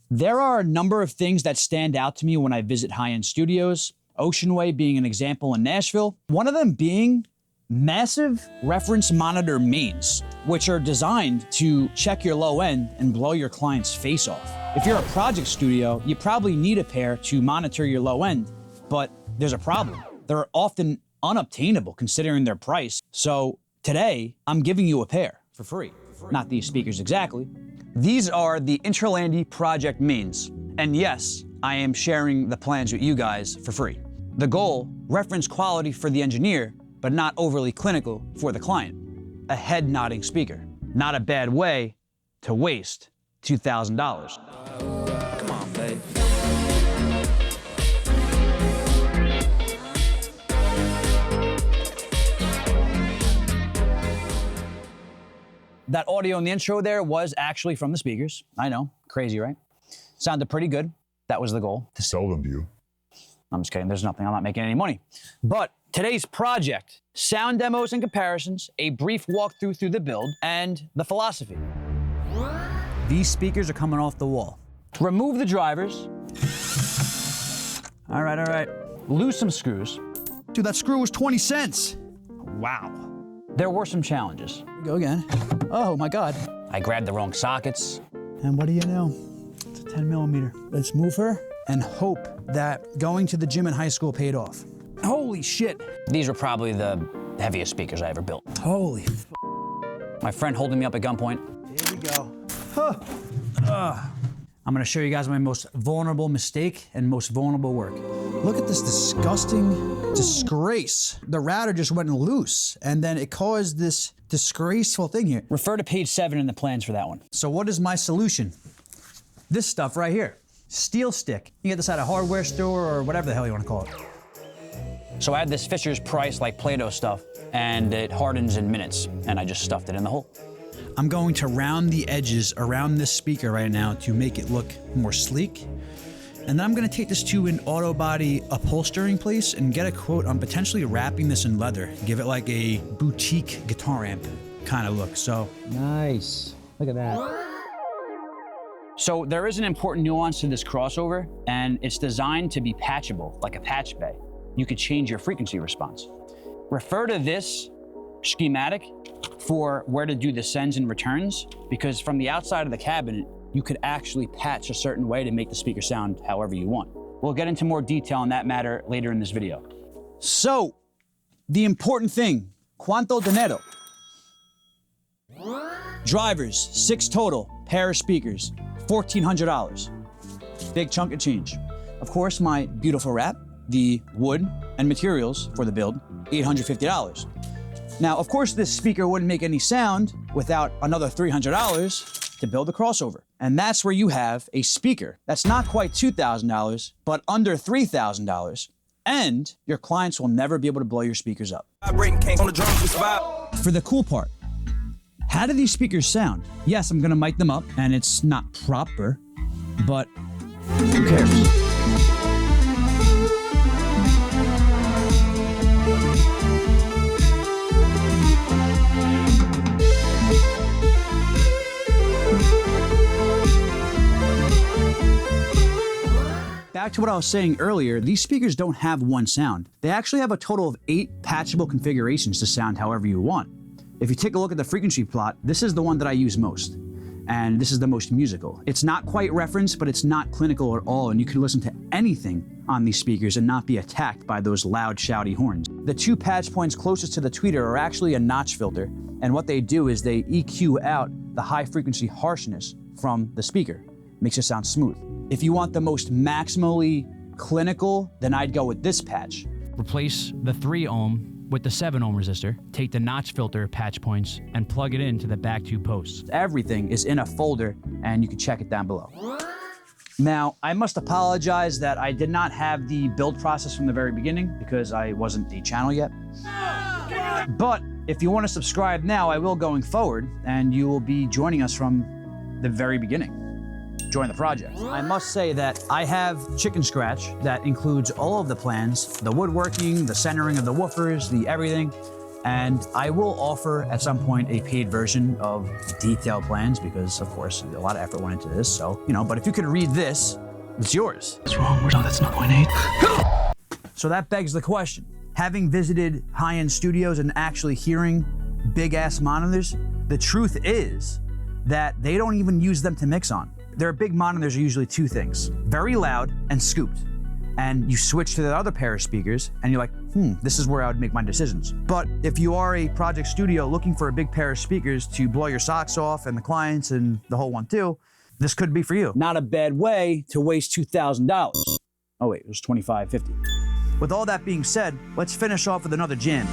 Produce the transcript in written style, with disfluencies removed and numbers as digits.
There are a number of things that stand out to me when I visit high-end studios, Ocean Way being an example in Nashville. One of them being massive reference monitor mains, which are designed to check your low end and blow your client's face off. If you're a project studio, you probably need a pair to monitor your low end, but there's a problem. They're often unobtainable considering their price. So today, I'm giving you a pair for free. Not these speakers exactly. These are the Intralandi Project mains. And yes, I am sharing the plans with you guys for free. The goal, reference quality for the engineer, but not overly clinical for the client. A head nodding speaker. Not a bad way to waste $2,000. Come on, babe. That audio in the intro there was actually from the speakers. I know, crazy, right? Sounded pretty good. That was the goal. To sell them to you. I'm just kidding, there's nothing, I'm not making any money. But today's project, sound demos and comparisons, a brief walkthrough through the build, and the philosophy. These speakers are coming off the wall. Remove the drivers. All right. Lose some screws. Dude, that screw was 20 cents. Wow. There were some challenges. Go again. Oh my God. I grabbed the wrong sockets. And what do you know? It's a 10 millimeter. Let's move her and hope that going to the gym in high school paid off. Holy shit. These were probably the heaviest speakers I ever built. Holy f. My friend holding me up at gunpoint. Here we go. I'm gonna show you guys my most vulnerable mistake and most vulnerable work. Look at this disgusting disgrace. The router just went loose and then it caused this disgraceful thing here. Refer to page 7 in the plans for that one. So what is my solution? This stuff right here. Steel stick. You get this at a hardware store or whatever the hell you want to call it. So I had this Fisher's Price like Play-Doh stuff and it hardens in minutes and I just stuffed it in the hole. I'm going to round the edges around this speaker right now to make it look more sleek. And then I'm gonna take this to an auto body upholstering place and get a quote on potentially wrapping this in leather. Give it like a boutique guitar amp kind of look, so. Nice, look at that. So there is an important nuance to this crossover, and it's designed to be patchable, like a patch bay. You could change your frequency response. Refer to this schematic for where to do the sends and returns, because from the outside of the cabinet, you could actually patch a certain way to make the speaker sound however you want. We'll get into more detail on that matter later in this video. So, the important thing, cuánto dinero? Drivers, 6 total, pair of speakers, $1,400. Big chunk of change. Of course, my beautiful wrap, the wood and materials for the build, $850. Now, of course, this speaker wouldn't make any sound without another $300 to build the crossover. And that's where you have a speaker that's not quite $2,000, but under $3,000. And your clients will never be able to blow your speakers up. For the cool part, how do these speakers sound? Yes, I'm gonna mic them up, and it's not proper, but who cares? Back to what I was saying earlier, these speakers don't have one sound. They actually have a total of 8 patchable configurations to sound however you want. If you take a look at the frequency plot, this is the one that I use most. And this is the most musical. It's not quite referenced, but it's not clinical at all, and you can listen to anything on these speakers and not be attacked by those loud, shouty horns. The 2 patch points closest to the tweeter are actually a notch filter, and what they do is they EQ out the high frequency harshness from the speaker. Makes it sound smooth. If you want the most maximally clinical, then I'd go with this patch. Replace the 3 ohm with the 7 ohm resistor, take the notch filter patch points and plug it into the back 2 posts. Everything is in a folder and you can check it down below. Now, I must apologize that I did not have the build process from the very beginning because I wasn't a channel yet. But if you want to subscribe now, I will going forward, and you will be joining us from the very beginning. Join the project. I must say that I have chicken scratch that includes all of the plans, the woodworking, the centering of the woofers, the everything, And I will offer at some point a paid version of detailed plans because, of course, a lot of effort went into this. So, but if you could read this, it's yours. What's wrong? No, that's not 0.8. So that begs the question. Having visited high-end studios and actually hearing big-ass monitors, the truth is that they don't even use them to mix on. Their big monitors are usually two things, very loud and scooped. And you switch to the other pair of speakers and you're like, this is where I would make my decisions. But if you are a project studio looking for a big pair of speakers to blow your socks off and the clients and the whole one too, this could be for you. Not a bad way to waste $2,000. Oh wait, it was $2,550. With all that being said, let's finish off with another jam.